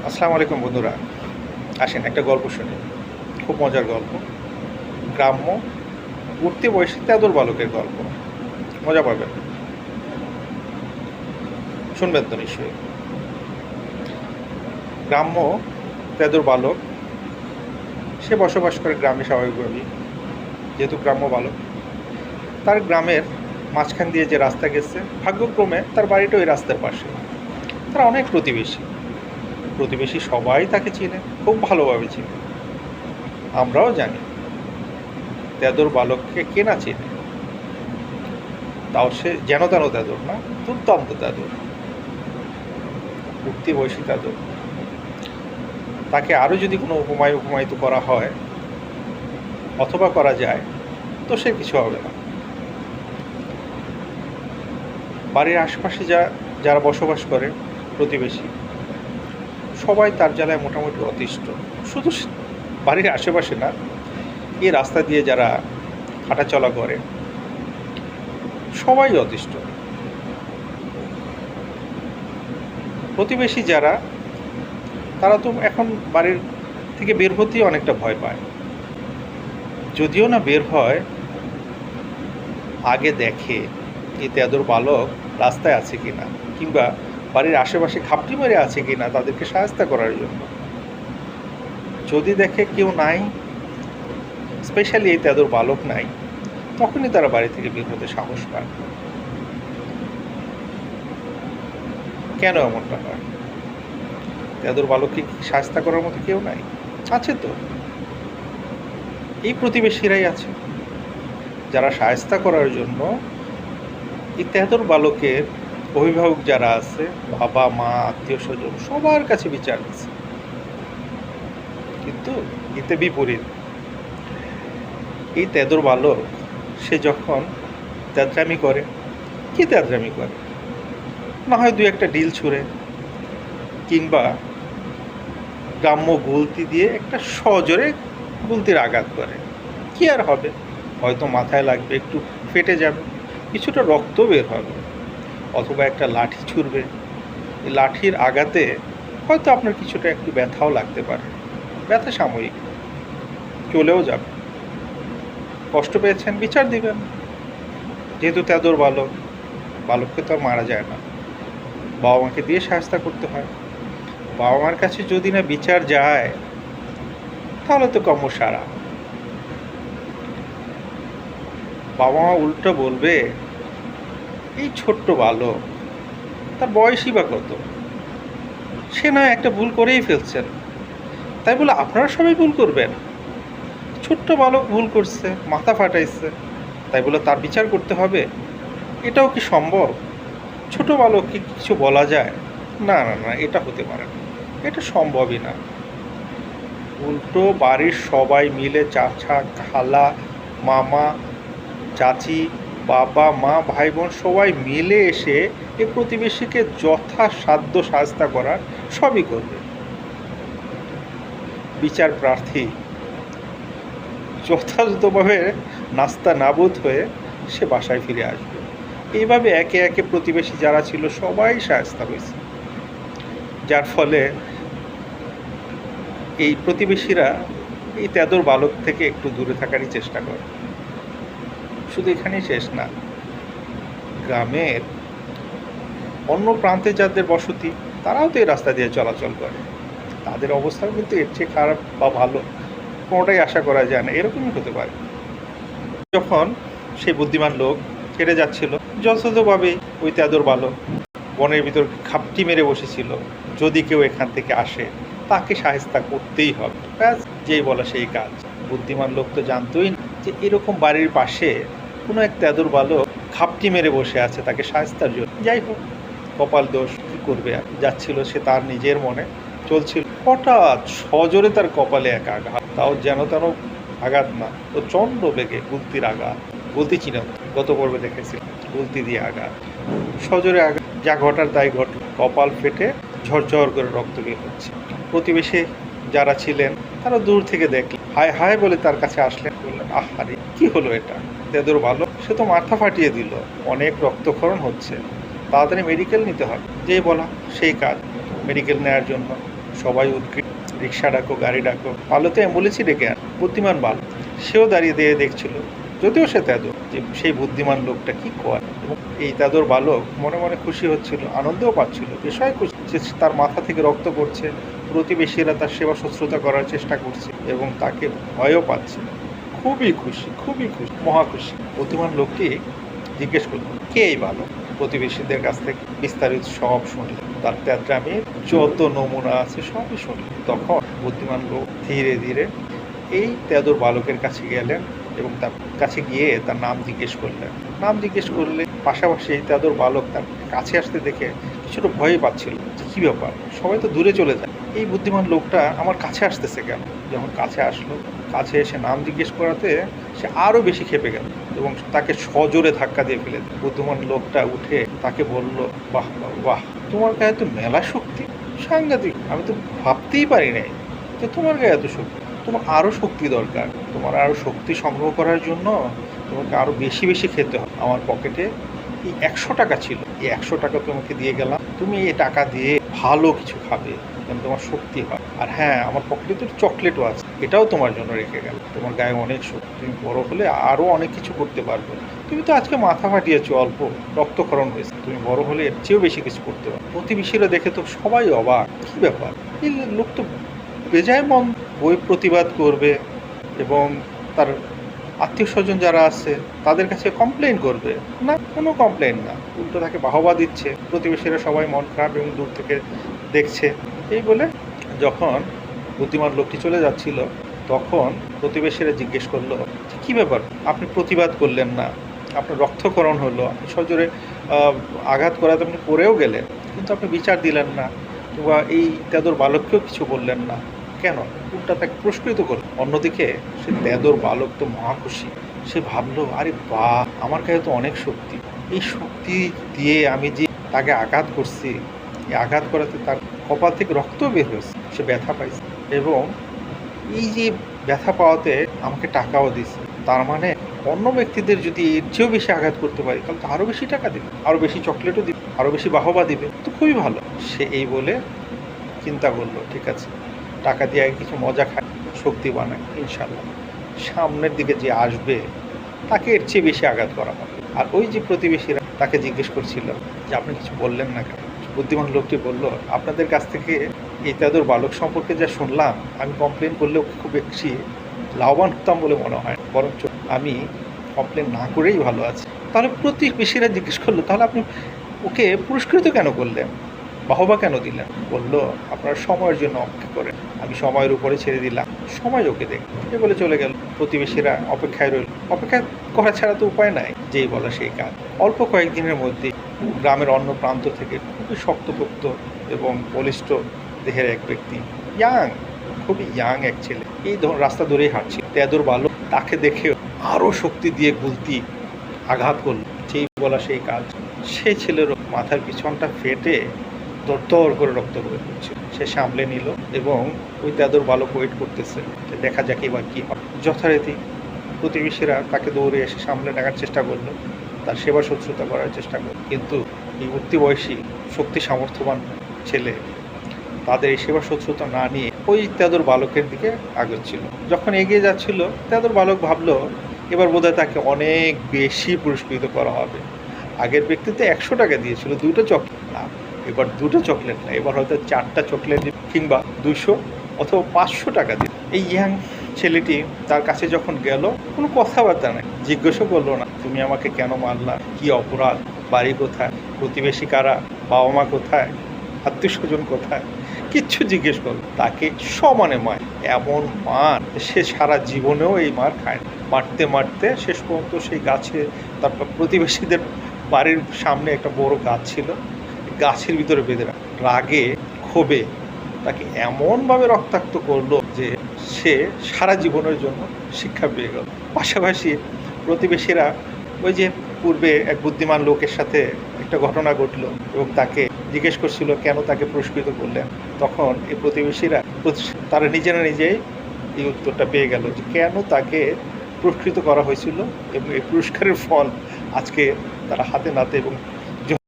আসসালামু আলাইকুম বন্ধুরা, আসেন একটা গল্প শুনি। খুব মজার গল্প। গ্রাম্য উঠতি বয়সী তেদর বালকের গল্প। মজা পাবেন, শুনবেন তো নিশ্চয়ই। গ্রাম্য তেদর বালক, সে বসবাস করে গ্রামে স্বাভাবিকভাবেই। যেহেতু গ্রাম্য বালক, তার গ্রামের মাঝখান দিয়ে যে রাস্তা গেছে, ভাগ্যক্রমে তার বাড়িটা ওই রাস্তার পাশে। তারা অনেক প্রতিবেশী। প্রতিবেশী সবাই তাকে চিনে, খুব ভালোভাবে চিনে। আমরাও জানি তেদর বালককে কে না চিনে। তাও সে যেন তেন তেদর না, দুর্দান্ত তেদর, উঠতি বয়সী তেদর। তাকে আরও যদি কোনো উপমায়িত করা হয় অথবা করা যায়, তো সে কিছু হবে না। বাড়ির আশপাশে যারা বসবাস করে প্রতিবেশী, সবাই তার জ্বালায় মোটামুটি অতিষ্ঠ। শুধু বাড়ির আশেপাশে না, এই রাস্তা দিয়ে যারা হাঁটাচলা করে সবাই অতিষ্ঠ। প্রতিবেশী যারা, তারা তো এখন বাড়ির থেকে বের হতেই অনেকটা ভয় পায়। যদিও না বের হয়, আগে দেখে এই তেদর বালক রাস্তায় আছে কিনা, কিংবা বাড়ির আশেপাশে খাপটি মেরে আছে কিনা তাদেরকে সাহায্য করার জন্য। যদি দেখে কেউ নাই, স্পেশালি এই তেদর বালক নাই, তখনই তারা বাড়ি থেকে বের হতে সাহস পায়। কেন এমনটা হয়? তেদর বালককে সাহায্য করার মতো কেউ নাই? আছে তো, এই প্রতিবেশীরাই আছে, যারা সাহায্য করার জন্য এই তেদর বালকের অভিভাবক যারা আছে, বাবা মা আত্মীয় স্বজন, সবার কাছে বিচার দিচ্ছে। কিন্তু এতে বিপরীত, এই তেদর বালক সে যখন তেদরামি করে, কি তেদরামি করে, না হয় 2-1টা ডিল ছুঁড়ে, কিংবা গ্রাম্য গুলতি দিয়ে একটা সজোরে গুলতির আঘাত করে। কি আর হবে? হয়তো মাথায় লাগবে, একটু ফেটে যাবে, কিছুটা রক্ত বের হবে, অথবা একটা লাঠি ছুঁড়বে। এই লাঠির আঘাতে হয়তো আপনার কিছুটা একটু ব্যথাও লাগতে পারে। ব্যথা সাময়িক, চলেও যাবে। কষ্ট পেয়েছেন, বিচার দিবেন। যেহেতু তেদর বালক, বালককে তো আর মারা যায় না, বাবা মাকে দিয়ে সাহায্য করতে হয়। বাবা মার কাছে যদি না বিচার যায়, তাহলে তো কর্ম সারা। বাবা মা উল্টো বলবে, এই ছোট্ট বালক, তার বয়সই বা কত, সে নয় একটা ভুল করেই ফেলছেন, তাই বলে আপনারা সবাই ভুল করবেন? ছোট্ট বালক ভুল করছে, মাথা ফাটাইছে, তাই বলে তার বিচার করতে হবে? এটাও কি সম্ভব? ছোট বালককে কিছু বলা যায়? না না না, এটা হতে পারে না, এটা সম্ভবই না। উল্টো বাড়ির সবাই মিলে, চাচা, খালা, মামা, চাচি, বাবা মা, ভাই বোন সবাই মিলে এসে এই প্রতিবেশীকে যথাসাধ্য সাহায্য করার সবই করবে। বিচার প্রার্থী যথাযথভাবে নাস্তা নাবুদ হয়ে সে বাসায় ফিরে আসবে। এইভাবে একে একে প্রতিবেশী যারা ছিল সবাই সাহায্য হয়েছে, যার ফলে এই প্রতিবেশীরা এই তেদর বালক থেকে একটু দূরে থাকারই চেষ্টা করে। শুধু এখানেই শেষ না, গ্রামের অন্য প্রান্তে যাদের বসতি, তারাও তো এই রাস্তা দিয়ে চলাচল করে। তাদের অবস্থাও কিন্তু এর চেয়ে খারাপ বা ভালো কোনোটাই আশা করা যায় না, এরকমই হতে পারে। যখন সেই বুদ্ধিমান লোক হেঁটে যাচ্ছিল, যথাযথভাবে ওই তেদর বালক বনের ভিতর খাপটি মেরে বসেছিল, যদি কেউ এখান থেকে আসে তাকে সাহায্য করতেই হবে। ব্যাস, যেই বলা সেই কাজ। বুদ্ধিমান লোক তো জানতোই না যে এরকম বাড়ির পাশে কোনো এক তেদর বালক খাপটি মেরে বসে আছে তাকে সাহায্যের জন্য। যাই হোক, কপাল দোষ, কী করবে, যাচ্ছিল সে তার নিজের মনে চলছিল, হঠাৎ সজোরে তার কপালে এক আঘাত। তাও যেন তেন আঘাত না, তো চন্দ্র বেগে গুলতির আঘাত। গুলতি চিনো, গত পর্বে দেখেছি, গুলতি দিয়ে আঘাত, সজোরে আঘাত। যা ঘটার তাই ঘটল, কপাল ফেটে ঝরঝর করে রক্ত বের হচ্ছে। প্রতিবেশী যারা ছিলেন তারা দূর থেকে দেখলেন, হায় হায় বলে তার কাছে আসলেন, বললেন, আহারে কি হলো এটা? তেদর ভালো, সে তো মাথা ফাটিয়ে দিল, অনেক রক্তক্ষরণ হচ্ছে, তাড়াতাড়ি মেডিকেল নিতে হবে। যেই বলা সেই কাজ, মেডিকেল নেওয়ার জন্য সবাই উদ্গ্রীব, রিক্সা ডাকো, গাড়ি ডাকো, ভালো তো অ্যাম্বুলেন্সই ডেকে আন। বুদ্ধিমান ভালো সেও দাঁড়িয়ে দিয়ে দেখছিল, যদিও সে তেদো, যে সেই বুদ্ধিমান লোকটা কি করে। এবং এই তেদোর বালক মনে মনে খুশি হচ্ছিল, আনন্দও পাচ্ছিল, বিষয় খুশি যে তার মাথা থেকে রক্ত পড়ছে, প্রতিবেশীরা তার সেবা শুশ্রূষা করার চেষ্টা করছে এবং তাকে ভয়ও পাচ্ছে। খুবই খুশি, খুবই খুশি, মহা খুশি। বুদ্ধিমান লোকটি জিজ্ঞেস করল, কে এই বালক? প্রতিবেশীদের কাছ থেকে বিস্তারিত সব শুনল, তার তেদ্রামির যত নমুনা আছে সবই শুনল। তখন বুদ্ধিমান লোক ধীরে ধীরে এই তেদোর বালকের কাছে গেলেন এবং তার কাছে গিয়ে তার নাম জিজ্ঞেস করলেন। নাম জিজ্ঞেস করলে পাশাপাশি এই তেদোর বালক তার কাছে আসতে দেখে কিছুটা ভয়ই পাচ্ছিল, যে কী ব্যাপার, সবাই তো দূরে চলে যায়, এই বুদ্ধিমান লোকটা আমার কাছে আসতেছে কেন? যখন কাছে আসলো, কাছে এসে নাম জিজ্ঞেস করাতে সে আরও বেশি ক্ষেপে গেল এবং তাকে সজোরে ধাক্কা দিয়ে ফেলে দিল। বুদ্ধিমান লোকটা উঠে তাকে বলল, বাহ বাহ বাহ, তোমার গায়ে তো মেলা শক্তি, সাংঘাতিক, আমি তো ভাবতেই পারি নাই যে তোমার গায়ে এত শক্তি। তোমার আরও শক্তি দরকার, তোমার আরও শক্তি সংগ্রহ করার জন্য তোমাকে আরও বেশি বেশি খেতে হবে। আমার পকেটে এই 100 টাকা ছিল, এই 100 টাকা তোমাকে দিয়ে গেলাম, তুমি এই টাকা দিয়ে ভালো কিছু খাবে যেন তোমার শক্তি হয়। আর হ্যাঁ, আমার পকেটে তো চকলেটও আছে, এটাও তোমার জন্য রেখে গেল। তোমার গায়ে অনেক শক্তি, তুমি বড় হলে আরও অনেক কিছু করতে পারবে। তুমি তো আজকে মাথা ফাটিয়েছো, অল্প রক্তক্ষরণ হয়েছে, তুমি বড় হলে এর চেয়েও বেশি কিছু করতে পারবে। প্রতিবেশীরা দেখে তো সবাই অবাক, কী ব্যাপার, এই লোক তো বেজায় মন বই প্রতিবাদ করবে এবং তার আত্মীয় স্বজন যারা আছে তাদের কাছে কমপ্লেন করবে না, কোনো কমপ্লেন না, উল্টো তাকে বাহবা দিচ্ছে। প্রতিবেশীরা সবাই মন খারাপ এবং দূর থেকে দেখছে। এই বলে যখন বুদ্ধিমান লোকটি চলে যাচ্ছিল, তখন প্রতিবেশীরা জিজ্ঞেস করলো, কী ব্যাপার, আপনি প্রতিবাদ করলেন না, আপনার রক্তক্ষরণ হলো, আপনি সজোরে আঘাত করাতে আপনি পড়েও গেলেন, কিন্তু আপনি বিচার দিলেন না বা এই তেদোর বালককেও কিছু বললেন না কেন? উল্টা তাকে পুরস্কৃত করল। অন্যদিকে সে তেদোর বালক তো মহা খুশি, সে ভাবলো, আরে বাহ, আমার কাছে তো অনেক শক্তি, এই শক্তি দিয়ে আমি যে তাকে আঘাত করছি, এই আঘাত করাতে তার কপাল থেকে রক্ত বের হয়েছে, সে ব্যথা পাইছে এবং এই যে ব্যথা পাওয়াতে আমাকে টাকাও দিছে। তার মানে অন্য ব্যক্তিদের যদি এর চেয়েও বেশি আঘাত করতে পারি তাহলে তো আরও বেশি টাকা দিবে, আরও বেশি চকলেটও দিবে, আরও বেশি বাহবা দিবে, তো খুবই ভালো। সে এই বলে চিন্তা করলো, ঠিক আছে, টাকা দিয়ে আগে কিছু মজা খায়, শক্তি বানায়, ইনশাল্লাহ সামনের দিকে যে আসবে তাকে এর চেয়ে বেশি আঘাত করা হবে। আর ওই যে প্রতিবেশীরা তাকে জিজ্ঞেস করছিল যে আপনি কিছু বললেন না কেন? বুদ্ধিমান লোকটি বলল, আপনাদের কাছ থেকে এই তেদোর বালক সম্পর্কে যা শুনলাম, আমি কমপ্লেন করলেও খুব বেশি লাভবান হতাম বলে মনে হয়, বরঞ্চ আমি কমপ্লেন না করেই ভালো আছি। তাহলে প্রতিবেশীরা জিজ্ঞেস করলো, তাহলে আপনি ওকে পুরস্কৃত কেন করলেন, বাহবা কেন দিলেন? বলল, আপনার সময়ের জন্য অপেক্ষা করেন, আমি সময়ের উপরে ছেড়ে দিলাম, সময় ওকে দেখ, এ বলে চলে গেল। প্রতিবেশীরা অপেক্ষায় রইল, অপেক্ষা করা ছাড়া তো উপায় নাই, যেই বলা সেই কাজ। অল্প কয়েকদিনের মধ্যে গ্রামের অন্য প্রান্ত থেকে খুবই শক্তপোক্ত এবং বলিষ্ঠ দেহের এক ব্যক্তি, খুবই ইয়াং এক ছেলে, এই রাস্তা ধরেই হাঁটছিল। তেদোর বালক তাকে দেখে আরও শক্তি দিয়ে গুলতি আঘাত করল, যেই বলা সেই কাজ। সেই ছেলের মাথার পিছনটা ফেটে দরদর করে রক্ত বের হচ্ছে। সে সামলে নিল এবং ওই তেদোর বালক ওয়েট করতেছে যে দেখা যাক এবার কী হয়। যথারীতি প্রতিবেশীরা তাকে দৌড়ে এসে সামলে ডাকার চেষ্টা করলো, তার সেবা শুশ্রূষা করার চেষ্টা করলো, কিন্তু এই উঠতি বয়সী শক্তি সামর্থ্যবান ছেলে তাদের এই সেবা শুশ্রূষা না নিয়ে ওই তেদোর বালকের দিকে আগচ্ছিল। যখন এগিয়ে যাচ্ছিল, তেদোর বালক ভাবলো এবার বোধহয় তাকে অনেক বেশি পুরস্কৃত করা হবে। আগের ব্যক্তিতে 100 টাকা দিয়েছিল, 2টো চকলেট না, এবার 2টো চকলেট না, এবার হয়তো 4টা চকলেট কিংবা 200 অথবা 500 টাকা দিল। এই ইয়াং ছেলেটি তার কাছে যখন গেল, কোনো কথাবার্তা নাই, জিজ্ঞাসা করলো না তুমি আমাকে কেন মারলা, কি অপরাধ, বাড়ি কোথায়, প্রতিবেশী কারা, বাবা মা কোথায়, আত্মীয় স্বজন কোথায়, কিচ্ছু জিজ্ঞেস করলো। তাকে সমানে মার, এমন মার সে সারা জীবনেও এই মার খায়। মারতে মারতে শেষ পর্যন্ত সেই গাছে, তারপর প্রতিবেশীদের বাড়ির সামনে একটা বড় গাছ ছিল, গাছের ভিতরে বেঁধে রাগে ক্ষোভে তাকে এমনভাবে রক্তাক্ত করলো যে সে সারা জীবনের জন্য শিক্ষা পেয়ে গেল। পাশাপাশি প্রতিবেশীরা ওই যে পূর্বে এক বুদ্ধিমান লোকের সাথে একটা ঘটনা ঘটলো এবং তাকে জিজ্ঞেস করছিল কেন তাকে পুরস্কৃত করলেন, তখন এই প্রতিবেশীরা তারা নিজেরা নিজেই এই উত্তরটা পেয়ে গেল যে কেন তাকে পুরস্কৃত করা হয়েছিল এবং এই পুরস্কারের ফল আজকে তারা হাতে নাতে এবং